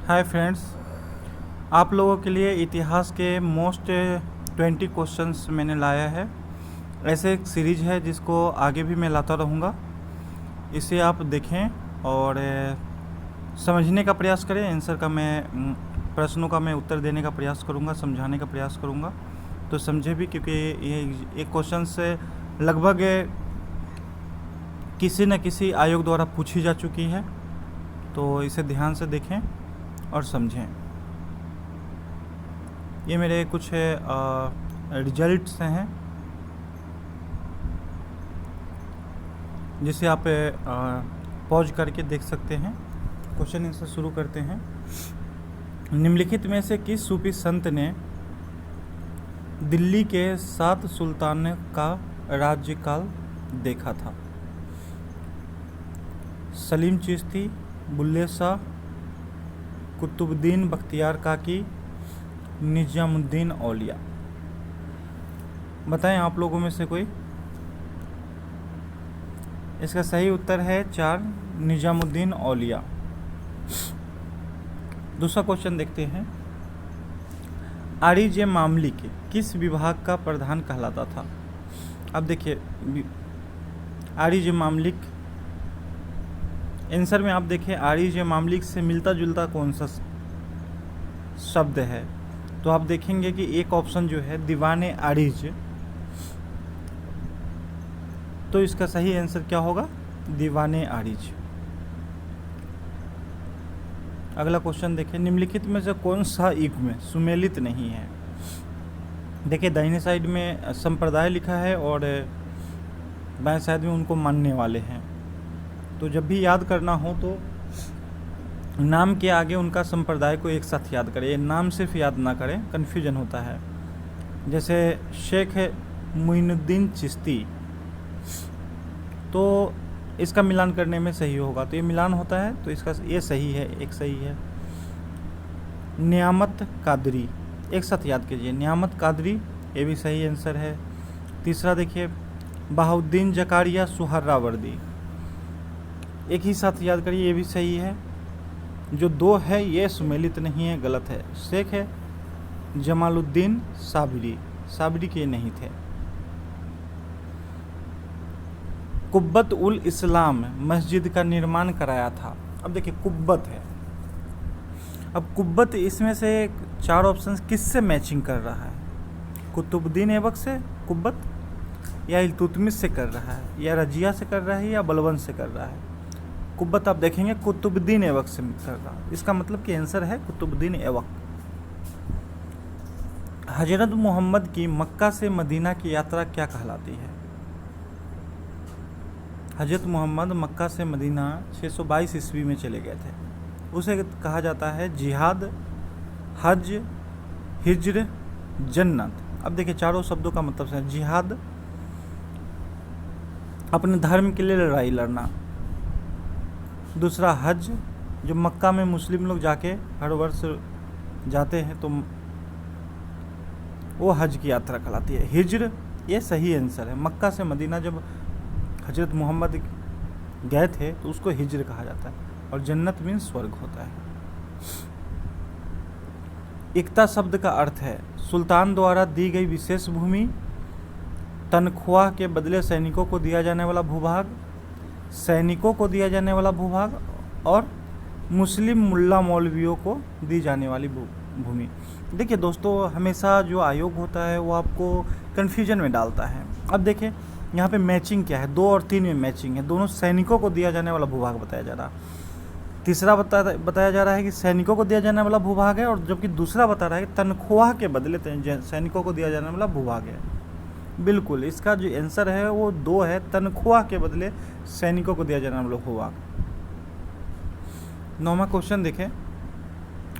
Hi friends, आप लोगों के लिए इतिहास के मोस्ट 20 क्वेश्चंस मैंने लाया है। ऐसे एक सीरीज है जिसको आगे भी मैं लाता रहूँगा। इसे आप देखें और समझने का प्रयास करें। आंसर का मैं प्रश्नों का मैं उत्तर देने का प्रयास करूँगा, समझाने का प्रयास करूँगा, तो समझे भी, क्योंकि ये एक क्वेश्चन से लगभग किसी न किसी आयोग द्वारा पूछी जा चुकी है। तो इसे ध्यान से देखें और समझें। ये मेरे कुछ रिजल्ट्स हैं जिसे आप पॉज करके देख सकते हैं। क्वेश्चन आंसर शुरू करते हैं। निम्नलिखित में से किस सूफी संत ने दिल्ली के 7 सुल्तान का राज्यकाल देखा था? सलीम चिश्ती, बुल्ले शाह, कुतुबुद्दीन बख्तियार काकी, निजामुद्दीन औलिया। बताएं आप लोगों में से कोई। इसका सही उत्तर है 4, निजामुद्दीन औलिया। दूसरा क्वेश्चन देखते हैं। आरिज मामलिक किस विभाग का प्रधान कहलाता था? अब देखिए, आरिज मामलिक, आंसर में आप देखें आरिज मामलिक से मिलता जुलता कौन सा शब्द है, तो आप देखेंगे कि एक ऑप्शन जो है दीवाने आरिज, तो इसका सही आंसर क्या होगा? दीवाने आरिज। अगला क्वेश्चन देखें। निम्नलिखित में से कौन सा युग्म सुमेलित नहीं है? देखिए, दाहिने साइड में संप्रदाय लिखा है और बाएं साइड में उनको मानने वाले हैं। तो जब भी याद करना हो तो नाम के आगे उनका संप्रदाय को एक साथ याद करें। ये नाम सिर्फ याद ना करें, कन्फ्यूजन होता है। जैसे शेख मुइनुद्दीन चिश्ती, तो इसका मिलान करने में सही होगा, तो ये मिलान होता है, तो इसका ये सही है, एक सही है। नियामत कादरी, एक साथ याद कीजिए, नियामत कादरी, ये भी सही आंसर है। तीसरा देखिए, बहाउद्दीन जकारिया सुहरावर्दी, एक ही साथ याद करिए, ये भी सही है। जो 2 है ये सुमेलित नहीं है, गलत है। शेख है जमालुद्दीन साबरी, साबरी के नहीं थे। कुब्बत उल इस्लाम मस्जिद का निर्माण कराया था। अब देखिए, कुब्बत है। अब कुब्बत, इसमें से 4 ऑप्शन किससे मैचिंग कर रहा है? कुतुबुद्दीन ऐबक से कुब्बत, या इल्तुतमिश से कर रहा है, या रजिया से कर रहा है, या बलबन से कर रहा है? कुब्बत आप देखेंगे कुतुबुद्दीन ऐबक से कर रहा है। इसका मतलब कि आंसर है कुतुबुद्दीन ऐबक। हजरत मोहम्मद की मक्का से मदीना की यात्रा क्या कहलाती है? हजरत मोहम्मद मक्का से मदीना 622 ईस्वी में चले गए थे। उसे कहा जाता है जिहाद, हज, हिज्र, जन्नत। अब देखिए, चारों शब्दों का मतलब है। जिहाद, अपने धर्म के लिए लड़ाई लड़ना। दूसरा हज, जो मक्का में मुस्लिम लोग जाके हर वर्ष जाते हैं, तो वो हज की यात्रा कहलाती है। हिज्र, ये सही आंसर है। मक्का से मदीना जब हजरत मोहम्मद गए थे तो उसको हिज्र कहा जाता है। और जन्नत मीन स्वर्ग होता है। इक्ता शब्द का अर्थ है सुल्तान द्वारा दी गई विशेष भूमि, तनख्वाह के बदले सैनिकों को दिया जाने वाला भूभाग, सैनिकों को दिया जाने वाला भूभाग, और मुस्लिम मुल्ला मौलवियों को दी जाने वाली भूमि। देखिए दोस्तों, हमेशा जो आयोग होता है वो आपको कन्फ्यूजन में डालता है। अब देखिए, यहाँ पे मैचिंग क्या है, 2 और 3 में मैचिंग है। दोनों सैनिकों को दिया जाने वाला भूभाग बताया जा रहा है। तीसरा बताया जा रहा है कि सैनिकों को दिया जाने वाला भूभाग है, और जबकि दूसरा बता रहा है कि तनख्वाह के बदले सैनिकों को दिया जाने वाला भूभाग है। बिल्कुल, इसका जो आंसर है वो 2 है, तनख्वाह के बदले सैनिकों को दिया जाने वाला भूभाग। 9वां क्वेश्चन देखें।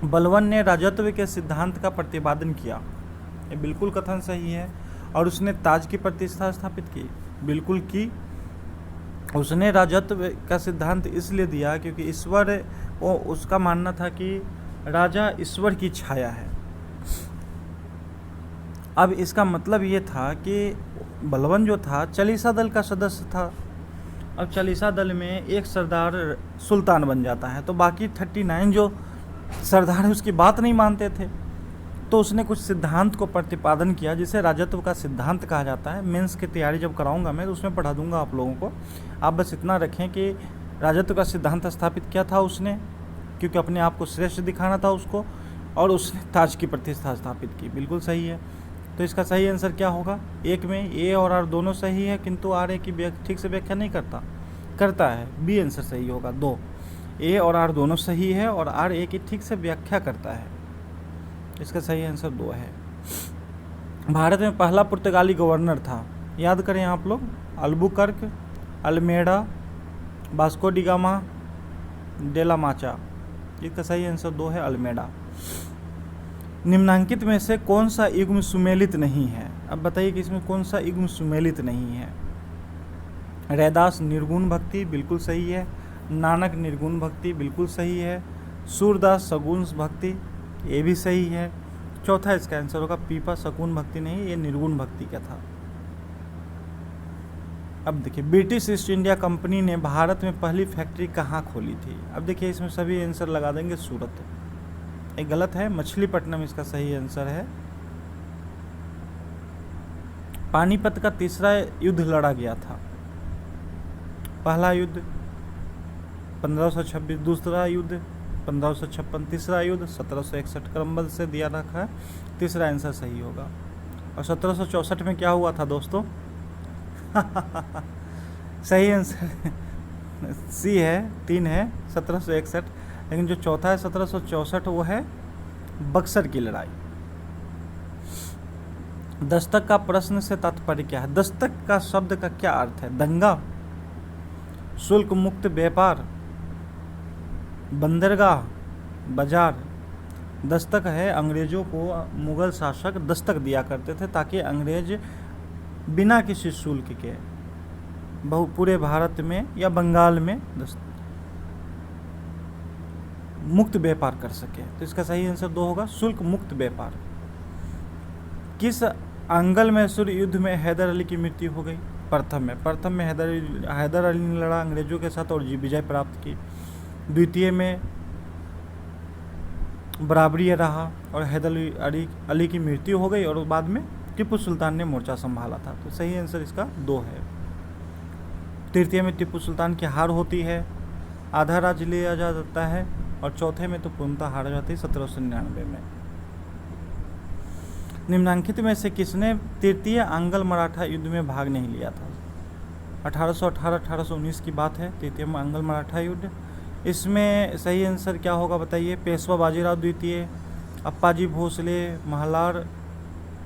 बलबन ने राजत्व के सिद्धांत का प्रतिपादन किया। ये बिल्कुल कथन सही है। और उसने ताज की प्रतिष्ठा स्थापित की। बिल्कुल की। उसने राजत्व का सिद्धांत इसलिए दिया क्योंकि ईश्वर, वो उसका मानना था कि राजा ईश्वर की छाया है। अब इसका मतलब ये था कि बलबन जो था चालीसा दल का सदस्य था। अब चालीसा दल में एक सरदार सुल्तान बन जाता है, तो बाकी 39 जो सरदार उसकी बात नहीं मानते थे, तो उसने कुछ सिद्धांत को प्रतिपादन किया जिसे राजत्व का सिद्धांत कहा जाता है। मेंस की तैयारी जब कराऊंगा मैं तो उसमें पढ़ा दूंगा आप लोगों को। आप बस इतना रखें कि राजत्व का सिद्धांत स्थापित किया था उसने, क्योंकि अपने आप को श्रेष्ठ दिखाना था उसको, और उसने ताज की प्रतिष्ठा स्थापित की। बिल्कुल सही है। तो इसका सही आंसर क्या होगा? एक में ए और आर दोनों सही है, किंतु आर ए की ठीक से व्याख्या नहीं करता है। बी आंसर सही होगा। 2, ए और आर दोनों सही है और आर ए की ठीक से व्याख्या करता है। इसका सही आंसर 2 है। भारत में पहला पुर्तगाली गवर्नर था, याद करें आप लोग, Albuquerque, Almeida, Vasco da Gama, डेला माचा। इसका सही आंसर 2 है, अल्मेडा। निम्नांकित में से कौन सा युग्म सुमेलित नहीं है? अब बताइए कि इसमें कौन सा युग्म सुमेलित नहीं है? रैदास निर्गुण भक्ति बिल्कुल सही है, नानक निर्गुण भक्ति बिल्कुल सही है, सूरदास सगुण भक्ति ये भी सही है। चौथा इसका आंसर होगा पीपा सगुण भक्ति नहीं, ये निर्गुण भक्ति का था। अब देखिए, ब्रिटिश ईस्ट इंडिया कंपनी ने भारत में पहली फैक्ट्री कहाँ खोली थी? अब देखिए इसमें सभी आंसर लगा देंगे सूरत, एक गलत है, मछलीपट्टनम इसका सही आंसर है। पानीपत का तीसरा युद्ध लड़ा गया था। पहला युद्ध 1526, दूसरा युद्ध 1556, तीसरा युद्ध 1761 क्रमबद्ध से दिया रखा है। तीसरा आंसर सही होगा। और 1764 में क्या हुआ था दोस्तों? सही आंसर सी है, 3 है 1761, लेकिन जो चौथा है 1764 वो है बक्सर की लड़ाई। दस्तक का प्रश्न से तात्पर्य क्या है? दस्तक का शब्द का क्या अर्थ है? दंगा, शुल्क मुक्त व्यापार, बंदरगाह, बाजार। दस्तक है, अंग्रेजों को मुगल शासक दस्तक दिया करते थे ताकि अंग्रेज बिना किसी शुल्क के पूरे भारत में या बंगाल में मुक्त व्यापार कर सके। तो इसका सही आंसर 2 होगा, शुल्क मुक्त व्यापार। किस आंगल मैसूर युद्ध में हैदर अली की मृत्यु हो गई? प्रथम में हैदर अली ने लड़ा अंग्रेजों के साथ और विजय प्राप्त की। द्वितीय में बराबरी रहा और हैदर अली की मृत्यु हो गई और बाद में टीपू सुल्तान ने मोर्चा संभाला था। तो सही आंसर इसका 2 है। तृतीय में टीपू सुल्तान की हार होती है, आधा राज्य लिया जाता है, और चौथे में तो पूर्णतः हार जाती है 1799 में। निम्नांकित में से किसने तृतीय आंग्ल मराठा युद्ध में भाग नहीं लिया था? 1818-1819 की बात है, तृतीय आंग्ल मराठा युद्ध। इसमें सही आंसर क्या होगा बताइए? पेशवा बाजीराव द्वितीय, अप्पाजी भोसले,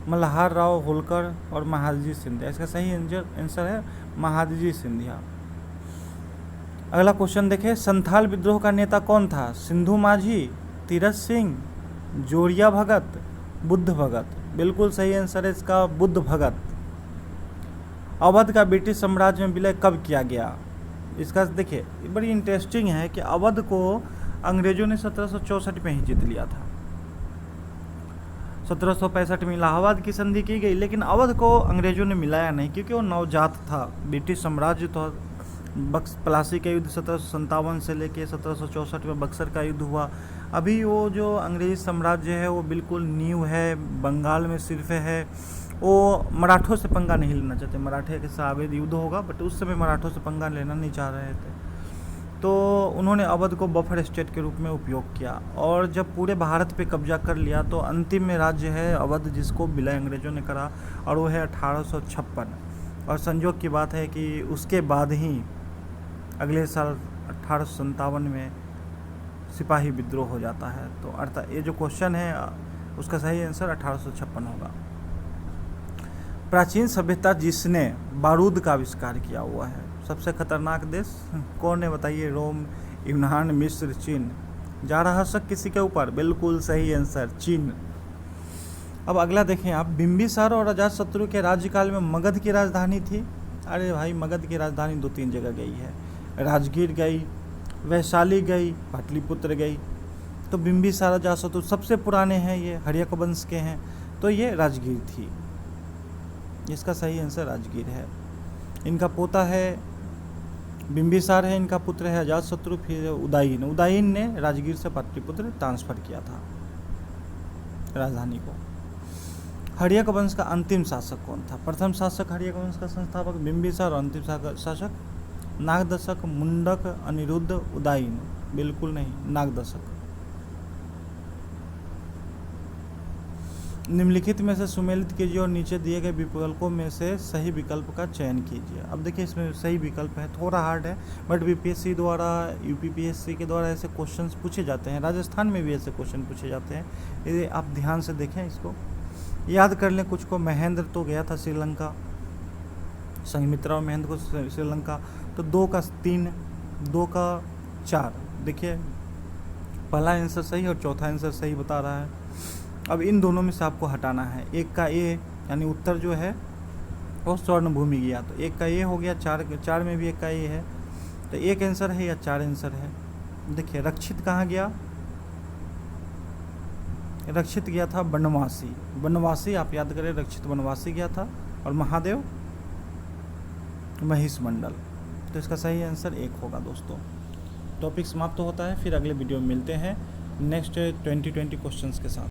मल्हार राव होलकर और महादजी सिंधिया। इसका सही आंसर है महादजी सिंधिया। अगला क्वेश्चन देखें, संथाल विद्रोह का नेता कौन था? सिंधु माझी, तीरथ सिंह, जोरिया भगत, बुद्ध भगत। बिल्कुल सही आंसर है इसका बुद्ध भगत। अवध का ब्रिटिश साम्राज्य में विलय कब किया गया? इसका देखिए बड़ी इंटरेस्टिंग है कि अवध को अंग्रेजों ने 1764 में ही जीत लिया था। 1765 में इलाहाबाद की संधि की गई, लेकिन अवध को अंग्रेजों ने मिलाया नहीं क्योंकि वो नवजात था। ब्रिटिश साम्राज्य तो प्लासी का युद्ध 1757 से लेके 1764 में बक्सर का युद्ध हुआ। अभी वो जो अंग्रेजी साम्राज्य है वो बिल्कुल न्यू है, बंगाल में सिर्फ है। वो मराठों से पंगा नहीं लेना चाहते, मराठे के साथ युद्ध होगा, बट उस समय मराठों से पंगा लेना नहीं चाह रहे थे, तो उन्होंने अवध को बफर स्टेट के रूप में उपयोग किया। और जब पूरे भारत पे कब्जा कर लिया तो अंतिम में राज्य है अवध, जिसको विलय अंग्रेजों ने करा, और वो है 1856। और संयोग की बात है कि उसके बाद ही अगले साल 1857 में सिपाही विद्रोह हो जाता है। तो अर्थात ये जो क्वेश्चन है उसका सही आंसर 1856 होगा। प्राचीन सभ्यता जिसने बारूद का आविष्कार किया हुआ है, सबसे खतरनाक देश कौन है बताइए? रोम, यूनान, मिस्र, चीन। जा रहा शक किसी के ऊपर? बिल्कुल सही आंसर चीन। अब अगला देखें आप, बिंबिसार और अजातशत्रु के राज्यकाल में मगध की राजधानी थी। अरे भाई, मगध की राजधानी 2-3 जगह गई है, राजगीर गई, वैशाली गई, पाटलिपुत्र गई। तो बिंबिसार अजातशत्रु सबसे पुराने हैं, ये हर्यक वंश के हैं, तो ये राजगीर थी। इसका सही आंसर राजगीर है। इनका पोता है बिंबिसार है इनका पुत्र है अजातशत्रु। फिर उदयन, उदयन ने राजगीर से पाटलिपुत्र ट्रांसफर किया था राजधानी को। हर्यक वंश का अंतिम शासक कौन था? प्रथम शासक हर्यक वंश का संस्थापक बिंबिसार और अंतिम शासक नागदशक, मुंडक, अनिरुद्ध, उदयन। बिल्कुल नहीं, नागदशक। निम्नलिखित में से सुमेलित कीजिए और नीचे दिए गए विकल्पों में से सही विकल्प का चयन कीजिए। अब देखिए इसमें सही विकल्प है, थोड़ा हार्ड है बट बीपीएससी द्वारा, यूपीपीएससी के द्वारा ऐसे क्वेश्चंस पूछे जाते हैं, राजस्थान में भी ऐसे क्वेश्चन पूछे जाते हैं। ये आप ध्यान से देखें, इसको याद कर लें कुछ को। महेंद्र तो गया था श्रीलंका, संघमित्रा और महेंद्र को श्रीलंका। तो 2 का 3, 2 का 4। देखिए पहला आंसर सही और चौथा आंसर सही बता रहा है। अब इन दोनों में से आपको हटाना है। एक का ए यानी उत्तर जो है वो स्वर्ण भूमि गया, तो एक का ए हो गया, 4 में भी एक का ए है, तो एक आंसर है या 4 आंसर है। देखिए रक्षित कहाँ गया? रक्षित गया था बनवासी। बनवासी आप याद करें, रक्षित बनवासी गया था। और महादेव महिष मंडल। तो इसका सही आंसर 1 होगा दोस्तों। टॉपिक समाप्त होता है, फिर अगले वीडियो में मिलते हैं नेक्स्ट 2020 क्वेश्चंस के साथ।